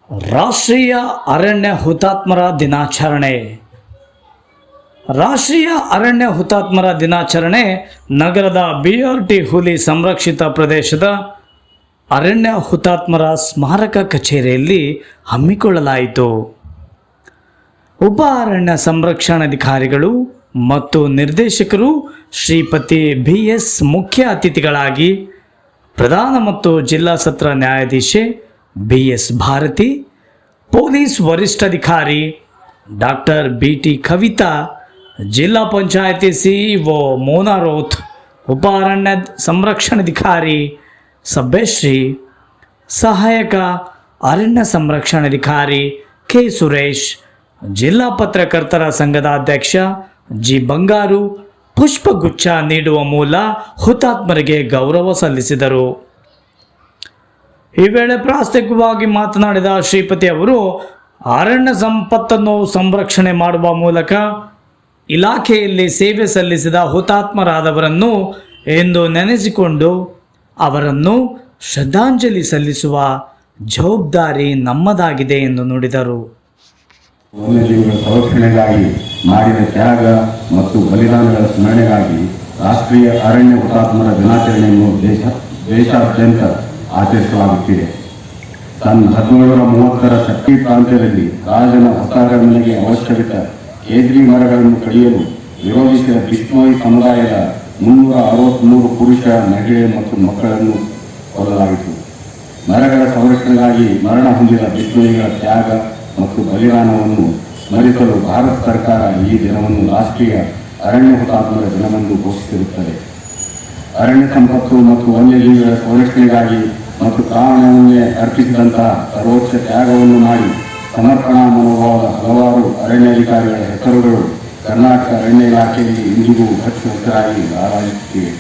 ರಾಷ್ಟ್ರೀಯ ಅರಣ್ಯ ಹುತಾತ್ಮರ ದಿನಾಚರಣೆ. ರಾಷ್ಟ್ರೀಯ ಅರಣ್ಯ ಹುತಾತ್ಮರ ದಿನಾಚರಣೆ ನಗರದ BRT ಹುಲಿ ಸಂರಕ್ಷಿತ ಪ್ರದೇಶದ ಅರಣ್ಯ ಹುತಾತ್ಮರ ಸ್ಮಾರಕ ಕಚೇರಿಯಲ್ಲಿ ಹಮ್ಮಿಕೊಳ್ಳಲಾಯಿತು. ಉಪ ಅರಣ್ಯ ಸಂರಕ್ಷಣಾಧಿಕಾರಿಗಳು ಮತ್ತು ನಿರ್ದೇಶಕರು ಶ್ರೀಪತಿ BS ಮುಖ್ಯ ಅತಿಥಿಗಳಾಗಿ, ಪ್ರಧಾನ ಮತ್ತು ಜಿಲ್ಲಾ ಸತ್ರ ನ್ಯಾಯಾಧೀಶೆ BS ಭಾರತಿ, ಪೊಲೀಸ್ ವರಿಷ್ಠಾಧಿಕಾರಿ ಡಾಕ್ಟರ್ BT ಕವಿತಾ, ಜಿಲ್ಲಾ ಪಂಚಾಯತಿ CEO ಮೋನಾ ರೋತ್, ಉಪ ಅರಣ್ಯ ಸಂರಕ್ಷಣಾಧಿಕಾರಿ ಸಭ್ಯಶ್ರೀ, ಸಹಾಯಕ ಅರಣ್ಯ ಸಂರಕ್ಷಣಾಧಿಕಾರಿ K ಸುರೇಶ್, ಜಿಲ್ಲಾ ಪತ್ರಕರ್ತರ ಸಂಘದ ಅಧ್ಯಕ್ಷ G ಬಂಗಾರು ಪುಷ್ಪಗುಚ್ಛ ನೀಡುವ ಮೂಲ ಹುತಾತ್ಮರಿಗೆ ಗೌರವ ಸಲ್ಲಿಸಿದರು. ಈ ವೇಳೆ ಪ್ರಾಸ್ತಾವಿಕವಾಗಿ ಮಾತನಾಡಿದ ಶ್ರೀಪತಿ ಅವರು, ಅರಣ್ಯ ಸಂಪತ್ತನ್ನು ಸಂರಕ್ಷಣೆ ಮಾಡುವ ಮೂಲಕ ಇಲಾಖೆಯಲ್ಲಿ ಸೇವೆ ಸಲ್ಲಿಸಿದ ಹುತಾತ್ಮರಾದವರನ್ನು ಎಂದು ನೆನೆಸಿಕೊಂಡು ಅವರನ್ನು ಶ್ರದ್ಧಾಂಜಲಿ ಸಲ್ಲಿಸುವ ಜವಾಬ್ದಾರಿ ನಮ್ಮದಾಗಿದೆ ಎಂದು ನುಡಿದರು. ವನ್ಯಜೀವಿಗಳ ಸಂರಕ್ಷಣೆಗಾಗಿ ಮಾಡಿದ ತ್ಯಾಗ ಮತ್ತು ಬಲಿದಾನಗಳ ಸ್ಮರಣೆಗಾಗಿ ರಾಷ್ಟ್ರೀಯ ಅರಣ್ಯ ಹುತಾತ್ಮರ ದಿನಾಚರಣೆಯನ್ನು ದೇಶಾದ್ಯಂತ ಆಚರಿಸಲಾಗುತ್ತಿದೆ. 1730 ಶಕ್ತಿ ಪ್ರಾಂತ್ಯದಲ್ಲಿ ರಾಜನ ಹಸ್ತಾರಮನೆಗೆ ಅವಶ್ಯವಿದ್ದ ಕೇಸರಿ ಮರಗಳನ್ನು ಕಡಿಯಲು ವಿರೋಧಿಸಿದ ಬಿಷ್ಣೋಯಿ ಸಮುದಾಯದ 363 ಪುರುಷ, ಮಹಿಳೆ ಮತ್ತು ಮಕ್ಕಳನ್ನು ಕೊಲ್ಲಲಾಯಿತು. ಮರಗಳ ಸಂರಕ್ಷಣೆಗಾಗಿ ಮರಣ ಹೊಂದಿದ ಬಿಷ್ಣೋಯಿಗಳ ತ್ಯಾಗ ಮತ್ತು ಬಲಿದಾನವನ್ನು ಸ್ಮರಿಸಲು ಭಾರತ ಸರ್ಕಾರ ಈ ದಿನವನ್ನು ರಾಷ್ಟ್ರೀಯ ಅರಣ್ಯ ಹುತಾತ್ಮರ ದಿನವೆಂದು ಘೋಷಿಸಿರುತ್ತದೆ. ಅರಣ್ಯ ಸಂಪತ್ತು ಮತ್ತು ವನ್ಯಜೀವಿಗಳ ಸಂರಕ್ಷಣೆಗಾಗಿ ಮತ್ತು ಪ್ರಾಣವನ್ನೇ ಅರ್ಪಿಸಿದಂತಹ ಸರ್ವೋಚ್ಚ ತ್ಯಾಗವನ್ನು ಮಾಡಿ ಸಮರ್ಪಣಾ ಮನೋಭಾವದ ಹಲವಾರು ಅರಣ್ಯಾಧಿಕಾರಿಗಳ ಹೆಸರುಗಳು ಕರ್ನಾಟಕ ಅರಣ್ಯ ಇಲಾಖೆಯಲ್ಲಿ ಇಂದಿಗೂ ಹಚ್ಚ ಹಸಿರಾಗಿ ರಾರಾಜಿಸುತ್ತಿವೆ.